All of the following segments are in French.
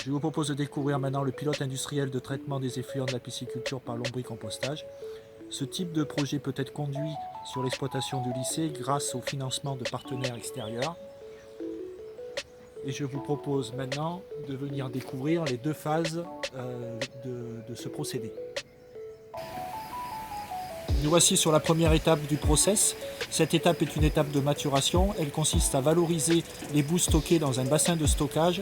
Je vous propose de découvrir maintenant le pilote industriel de traitement des effluents de la pisciculture par lombricompostage. Ce type de projet peut être conduit sur l'exploitation du lycée grâce au financement de partenaires extérieurs. Et je vous propose maintenant de venir découvrir les deux phases de ce procédé. Nous voici sur la première étape du process. Cette étape est une étape de maturation. Elle consiste à valoriser les boues stockées dans un bassin de stockage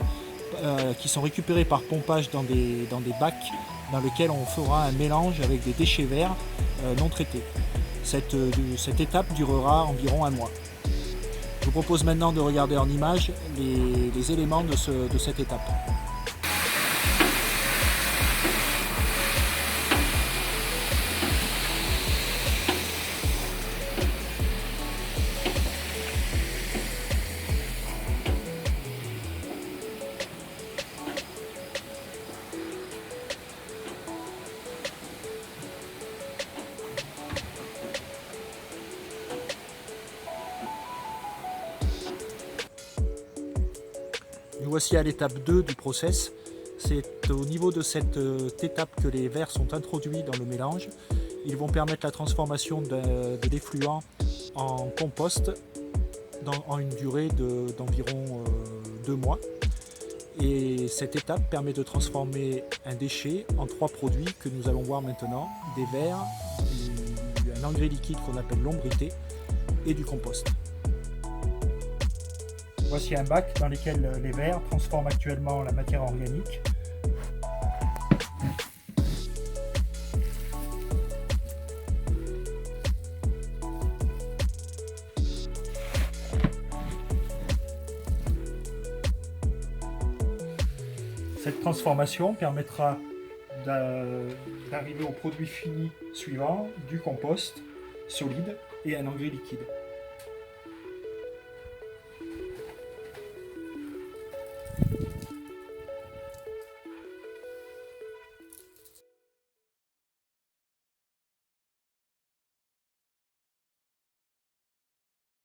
qui sont récupérés par pompage dans des bacs dans lesquels on fera un mélange avec des déchets verts non traités. Cette étape durera environ un mois. Je vous propose maintenant de regarder en image les éléments de cette étape. Nous voici à l'étape 2 du process. C'est au niveau de cette étape que les verres sont introduits dans le mélange. Ils vont permettre la transformation de l'effluent en compost en une durée d'environ 2 mois. Et cette étape permet de transformer un déchet en 3 produits que nous allons voir maintenant: des verres, un engrais liquide qu'on appelle l'ombrité et du compost. Voici un bac dans lequel les vers transforment actuellement la matière organique. Cette transformation permettra d'arriver au produit fini suivant, du compost solide et un engrais liquide.